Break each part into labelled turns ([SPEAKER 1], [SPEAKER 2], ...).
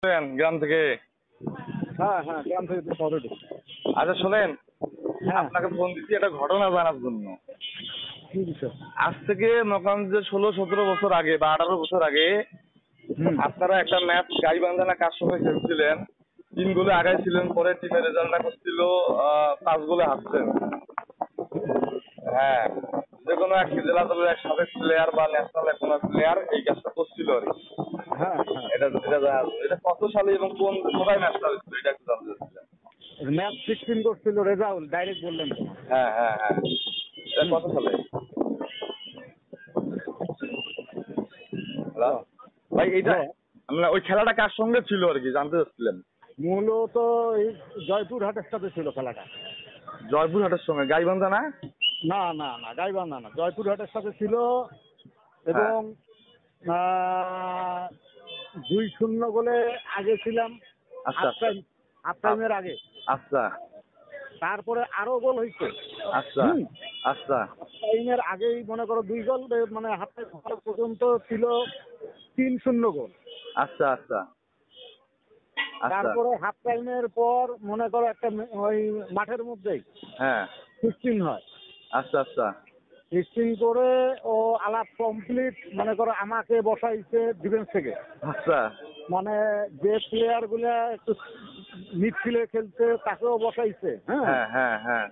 [SPEAKER 1] গ্রাম থেকে।
[SPEAKER 2] হ্যাঁ হ্যাঁ, গ্রাম থেকে তো শহরে ঢুকছি।
[SPEAKER 1] আচ্ছা শোনেন,
[SPEAKER 2] হ্যাঁ,
[SPEAKER 1] আপনাকে ফোন দিচ্ছি একটা ঘটনা জানার জন্য।
[SPEAKER 2] কি বিষয়?
[SPEAKER 1] আজ থেকে মকান যে 16-17 বছর আগে বা 18 বছর আগে আপনারা একটা ম্যাচ গাইবান্ধা না কার সঙ্গে খেলছিলেন, 3 গোলে আগাইছিলেন, পরে টিমের রেজাল্টটা করছিল 5 গোলে হারছেন। হ্যাঁ, যে কোনো এক জেলা দলের এক সাবেক প্লেয়ার বা ন্যাশনাল কোনো প্লেয়ার এই কাজটা করছিল আর কি।
[SPEAKER 2] হ্যাঁ হ্যাঁ,
[SPEAKER 1] এটা কত সালে এবং কোথায় ম্যাচটা হয়েছিল এটা একটু জানতে চাচ্ছিলাম।
[SPEAKER 2] ম্যাচ ফিক্সিং করছিল রেজাউল, ডাইরেক্ট বললেন তো।
[SPEAKER 1] হ্যাঁ হ্যাঁ হ্যাঁ, এটা কত সালে? হ্যালো ভাই, এইটা আমরা ওই খেলাটা কার সঙ্গে ছিল আর কি জানতে চাচ্ছিলাম।
[SPEAKER 2] মূলত এই জয়পুরহাটের সাথে ছিল খেলাটা।
[SPEAKER 1] জয়পুরহাটের সঙ্গে, গাইবান্ধা না?
[SPEAKER 2] না না না, গাইবান্ধা না, জয়পুরহাটের সাথে ছিল এবং 2-0 গোলে আগে ছিলাম।
[SPEAKER 1] আচ্ছা
[SPEAKER 2] হাফ টাইমের আগে।
[SPEAKER 1] আচ্ছা
[SPEAKER 2] তারপরে আরো গোল হয়েছে।
[SPEAKER 1] আচ্ছা আচ্ছা
[SPEAKER 2] টাইমের আগেই মনে করো 2 গোল, মানে হাফ টাইম পর্যন্ত ছিল 3-0 গোল।
[SPEAKER 1] আচ্ছা আচ্ছা আচ্ছা,
[SPEAKER 2] তারপরে হাফ টাইমের পর মনে করো একটা ওই মাঠের মধ্যেই
[SPEAKER 1] হ্যাঁ,
[SPEAKER 2] 16 হয়।
[SPEAKER 1] আচ্ছা আচ্ছা
[SPEAKER 2] 16 করে ও আলাপ কমপ্লিট, মনে করো আমাকে বসাইছে ডিফেন্স থেকে।
[SPEAKER 1] আচ্ছা
[SPEAKER 2] মানে যে প্লেয়ার গুলা একটু মিডফিল্ডে খেলছে তাকেও বসাইছে। হ্যাঁ
[SPEAKER 1] হ্যাঁ হ্যাঁ হ্যাঁ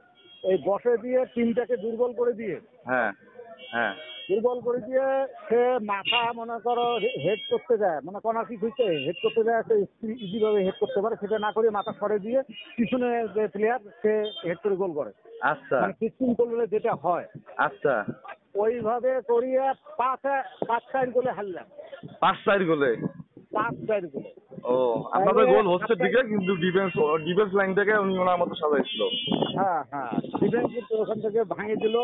[SPEAKER 2] এই বসে দিয়ে টিমটাকে দুর্বল করে দিয়ে
[SPEAKER 1] হ্যাঁ হ্যাঁ
[SPEAKER 2] সে মাথা মনে করো হেড করতে যায়, মানে কর্নার কিক হইতে হেড করতে যায়, সে ইজি ভাবে হেড করতে পারে, সেটা না করে মাথা সরে দিয়ে পিছনে যে প্লেয়ার সে হেড করে গোল করে।
[SPEAKER 1] আচ্ছা
[SPEAKER 2] মানে ফিক্সিং করলে যেটা হয়
[SPEAKER 1] আচ্ছা,
[SPEAKER 2] ওইভাবে করিয়ে 5-4 গোলে হারলাম।
[SPEAKER 1] 5-4 গোলে?
[SPEAKER 2] 5-4 গোলে।
[SPEAKER 1] ও, আপনাদের গোল হচ্ছে দিকে কিন্তু ডিফেন্স লাইন থেকে উনি ওনার মতো সাজাইছিল।
[SPEAKER 2] হ্যাঁ হ্যাঁ, ডিফেন্স ওখান থেকে ভাঙিয়ে দিল,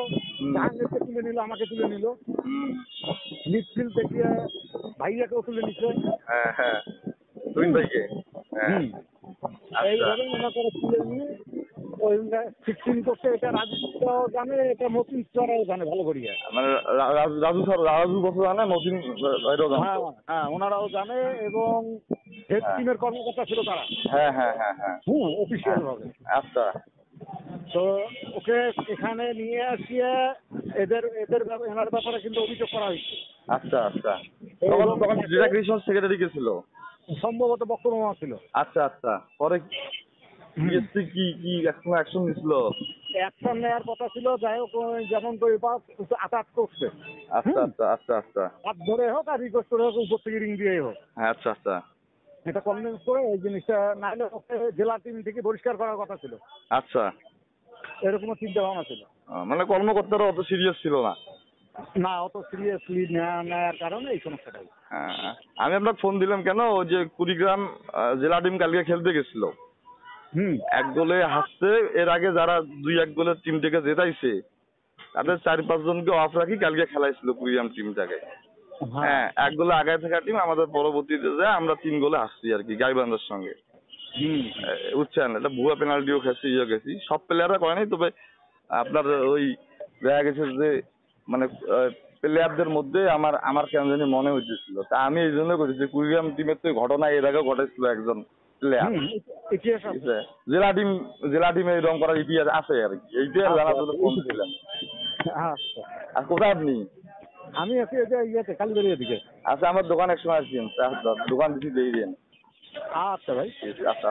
[SPEAKER 2] জাহাঙ্গীরকে তুলে নিল, আমাকে তুলে নিল, মিডফিল্ড থেকে ভাইয়াকেও তুলে নিচ্ছে।
[SPEAKER 1] হ্যাঁ হ্যাঁ, তুই ভাইকে। হ্যাঁ আচ্ছা
[SPEAKER 2] এইভাবে মনে করে তুলে নিয়ে ওই 16 করতে, এটা রাজু জানে, এটা মতিন স্যারও জানে ভালো করিয়া।
[SPEAKER 1] মানে রাজু বছর জানে, মতিন ভাইরাও জানে।
[SPEAKER 2] হ্যাঁ হ্যাঁ, ওনারাও জানে এবং হেড টিমের কর্মকর্তা ছিল তারা।
[SPEAKER 1] হ্যাঁ হ্যাঁ হ্যাঁ হ্যাঁ,
[SPEAKER 2] অফিসিয়াল ভাবে।
[SPEAKER 1] আচ্ছা
[SPEAKER 2] তো ওকে এখানে নিয়ে আসিয়া এনার ব্যাপারে কিন্তু অভিযোগ করা হয়েছে।
[SPEAKER 1] আচ্ছা আচ্ছা, তখন জেলা কৃষক সেক্রেটারি কে ছিল
[SPEAKER 2] সম্ভবত বক্তব্য ছিল।
[SPEAKER 1] আচ্ছা আচ্ছা, পরে বিএসসি কি কি অ্যাকশন নিছিল?
[SPEAKER 2] অ্যাকশন নেওয়ার কথা ছিল, যাই হোক যেমন করে আঘাত করছে।
[SPEAKER 1] আচ্ছা আচ্ছা আচ্ছা আচ্ছা,
[SPEAKER 2] হাত ধরে হোক আর রিকোয়েস্ট করে হোক, উপর থেকে রিং দিয়ে হোক,
[SPEAKER 1] হ্যাঁ আচ্ছা আচ্ছা
[SPEAKER 2] এটা কনভিন্স করে এই জিনিসটা, না হলে ওকে জেলা টিম থেকে বহিষ্কার করার কথা ছিল।
[SPEAKER 1] আচ্ছা,
[SPEAKER 2] এরকম চিন্তা ভাবনা ছিল।
[SPEAKER 1] মানে কর্মকর্তারা অত সিরিয়াস ছিল না?
[SPEAKER 2] না, অত সিরিয়াসলি নেওয়ার কারণে এই সমস্যাটাই।
[SPEAKER 1] হ্যাঁ, আমি আপনাকে ফোন দিলাম কেন, ওই যে কুড়িগ্রাম জেলা টিম কালকে খেলতে গেছিল, 1 গোলে হারছে। এর আগে যারা 2-1 গোলের টিম থেকে জেতাইছে তাদের 4-5 জনকে অফ রাখি কালকে খেলাইছিল কুড়িগ্রাম টিমটাকে। হ্যাঁ, 1 গোলে আগায় থাকা টিম আমাদের পরবর্তীতে যায় আমরা 3 গোলে হারছি আর কি গাইবান্ধার সঙ্গে। বুঝছেন, এটা ভুয়া পেনাল্টিও খেয়েছি, গেছি, সব প্লেয়াররা করে নাই, তবে আপনার ওই দেখা গেছে যে মানে প্লেয়ারদের মধ্যে আমার কেন জানি মনে হইতেছিল, তা আমি এই জন্য করি যে কুড়িগ্রাম টিমের তো ঘটনা এর আগে ঘটেছিল একজন প্লেয়ার, জেলা টিমে এরকম করার ইতিহাস আছে আর কি, এইটাই জানার জন্য ফোন দিলাম। আর কোথায় আপনি?
[SPEAKER 2] আমি আছি ইয়েতে, কালীবাড়ির দিকে।
[SPEAKER 1] আচ্ছা, আমার দোকান এক সময় আসবেন, দোকান দিচ্ছি দিয়ে দিন।
[SPEAKER 2] আচ্ছা ভাই,
[SPEAKER 1] আচ্ছা।